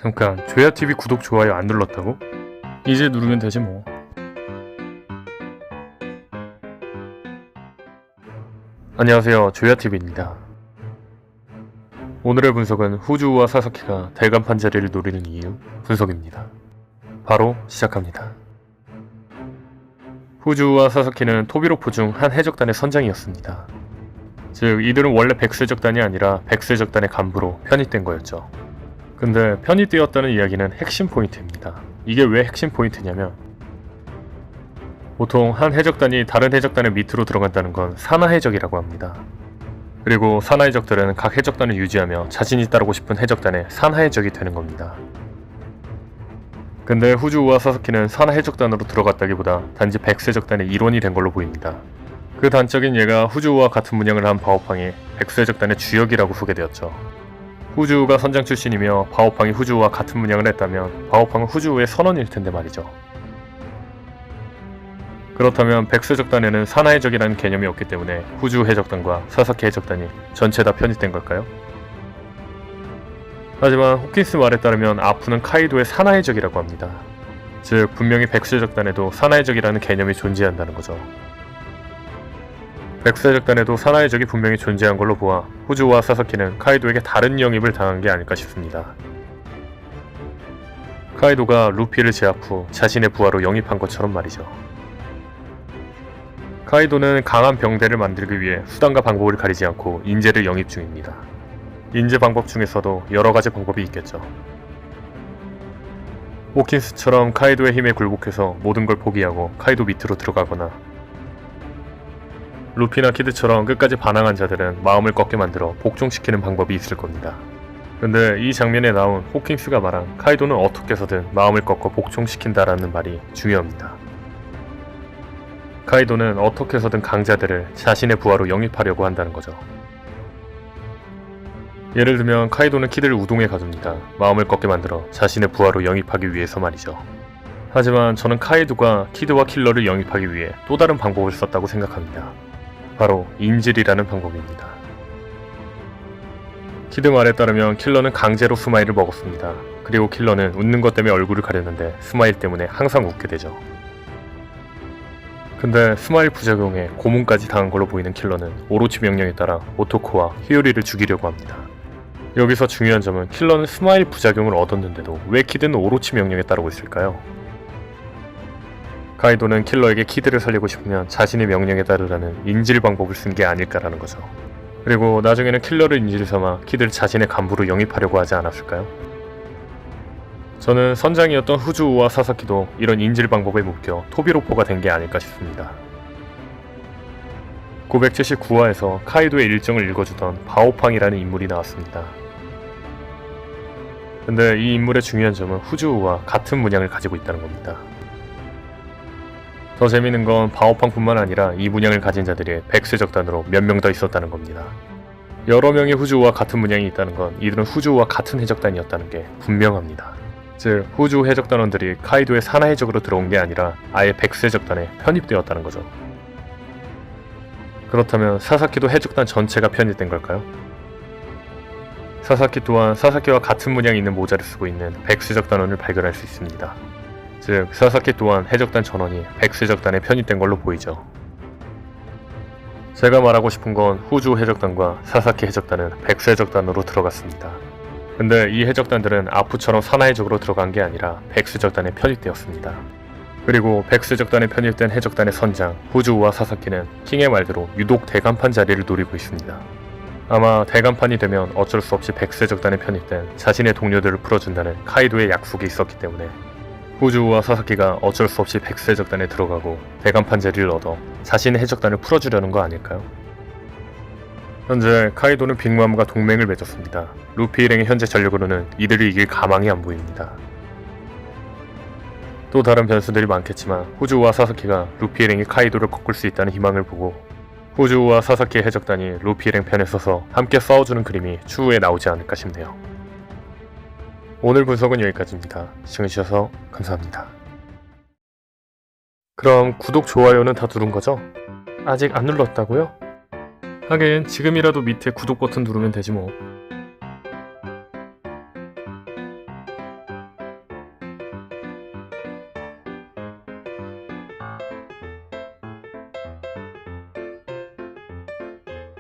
잠깐, 조야TV 구독, 좋아요 안 눌렀다고? 이제 누르면 되지 뭐. 안녕하세요, 조야TV입니다. 오늘의 분석은 후즈우와 사사키가 대간판 자리를 노리는 이유 분석입니다. 바로 시작합니다. 후즈우와 사사키는 토비로포 중 한 해적단의 선장이었습니다. 즉 이들은 원래 백수해적단이 아니라 백수해적단의 간부로 편입된 거였죠. 근데 편입되었다는 이야기는 핵심 포인트입니다. 이게 왜 핵심 포인트냐면, 보통 한 해적단이 다른 해적단의 밑으로 들어간다는 건 산하해적이라고 합니다. 그리고 산하해적들은 각 해적단을 유지하며 자신이 따르고 싶은 해적단의 산하해적이 되는 겁니다. 근데 후즈우와 사사키는 산하해적단으로 들어갔다기보다 단지 백수해적단의 일원이 된 걸로 보입니다. 그 단적인 예가 후즈우와 같은 문양을 한 바오팡이 백수해적단의 주역이라고 소개되었죠. 후즈우가 선장 출신이며 바오팡이 후즈우와 같은 문양을 했다면 바오팡은 후즈우의 선원일 텐데 말이죠. 그렇다면 백수해적단에는 산하해적이라는 개념이 없기 때문에 후즈우 해적단과 사사키 해적단이 전체 다 편입된 걸까요? 하지만 호킨스 말에 따르면 아푸는 카이도의 산하해적이라고 합니다. 즉 분명히 백수해적단에도 산하해적이라는 개념이 존재한다는 거죠. 백수해적단에도 산하해적이 분명히 존재한 걸로 보아 후즈우와 사사키는 카이도에게 다른 영입을 당한 게 아닐까 싶습니다. 카이도가 루피를 제압 후 자신의 부하로 영입한 것처럼 말이죠. 카이도는 강한 병대를 만들기 위해 수단과 방법을 가리지 않고 인재를 영입 중입니다. 인재 방법 중에서도 여러가지 방법이 있겠죠. 호킨스처럼 카이도의 힘에 굴복해서 모든 걸 포기하고 카이도 밑으로 들어가거나, 루피나 키드처럼 끝까지 반항한 자들은 마음을 꺾게 만들어 복종시키는 방법이 있을 겁니다. 근데 이 장면에 나온 호킹스가 말한 카이도는 어떻게 해서든 마음을 꺾어 복종시킨다라는 말이 중요합니다. 카이도는 어떻게 해서든 강자들을 자신의 부하로 영입하려고 한다는 거죠. 예를 들면 카이도는 키드를 우동에 가둡니다. 마음을 꺾게 만들어 자신의 부하로 영입하기 위해서 말이죠. 하지만 저는 카이도가 키드와 킬러를 영입하기 위해 또 다른 방법을 썼다고 생각합니다. 바로 인질이라는 방법입니다. 키드 말에 따르면 킬러는 강제로 스마일을 먹었습니다. 그리고 킬러는 웃는 것 때문에 얼굴을 가렸는데 스마일 때문에 항상 웃게 되죠. 근데 스마일 부작용에 고문까지 당한 걸로 보이는 킬러는 오로치 명령에 따라 오토코와 히요리를 죽이려고 합니다. 여기서 중요한 점은 킬러는 스마일 부작용을 얻었는데도 왜 키드는 오로치 명령에 따르고 있을까요? 카이도는 킬러에게 키드를 살리고 싶으면 자신의 명령에 따르라는 인질 방법을 쓴 게 아닐까라는 거죠. 그리고 나중에는 킬러를 인질 삼아 키드를 자신의 간부로 영입하려고 하지 않았을까요? 저는 선장이었던 후즈우와 사사키도 이런 인질 방법에 묶여 토비로포가 된 게 아닐까 싶습니다. 979화에서 카이도의 일정을 읽어주던 바오팡이라는 인물이 나왔습니다. 근데 이 인물의 중요한 점은 후즈우와 같은 문양을 가지고 있다는 겁니다. 더 재밌는 건 바오팡뿐만 아니라 이 문양을 가진 자들이 백수해적단으로 몇 명 더 있었다는 겁니다. 여러 명의 후즈우와 같은 문양이 있다는 건 이들은 후즈우와 같은 해적단이었다는 게 분명합니다. 즉 후즈우 해적단원들이 카이도의 산하해적으로 들어온 게 아니라 아예 백수해적단에 편입되었다는 거죠. 그렇다면 사사키도 해적단 전체가 편입된 걸까요? 사사키 또한 사사키와 같은 문양이 있는 모자를 쓰고 있는 백수해적단원을 발견할 수 있습니다. 즉 사사키 또한 해적단 전원이 백수해적단에 편입된 걸로 보이죠. 제가 말하고 싶은 건 후즈우 해적단과 사사키 해적단은 백수해적단으로 들어갔습니다. 근데 이 해적단들은 아푸처럼 산하해적으로 들어간 게 아니라 백수해적단에 편입되었습니다. 그리고 백수해적단에 편입된 해적단의 선장 후즈우와 사사키는 킹의 말대로 유독 대간판 자리를 노리고 있습니다. 아마 대간판이 되면 어쩔 수 없이 백수해적단에 편입된 자신의 동료들을 풀어준다는 카이도의 약속이 있었기 때문에 후즈우와 사사키가 어쩔 수 없이 백수해적단에 들어가고 대간판 자리를 얻어 자신의 해적단을 풀어주려는 거 아닐까요? 현재 카이도는 빅맘과 동맹을 맺었습니다. 루피 일행의 현재 전력으로는 이들을 이길 가망이 안 보입니다. 또 다른 변수들이 많겠지만 후즈우와 사사키가 루피 일행이 카이도를 꺾을 수 있다는 희망을 보고 후즈우와 사사키의 해적단이 루피 일행 편에 서서 함께 싸워주는 그림이 추후에 나오지 않을까 싶네요. 오늘 분석은 여기까지입니다. 시청해주셔서 감사합니다. 그럼 구독, 좋아요는 다 누른 거죠? 아직 안 눌렀다고요? 하긴 지금이라도 밑에 구독 버튼 누르면 되지 뭐.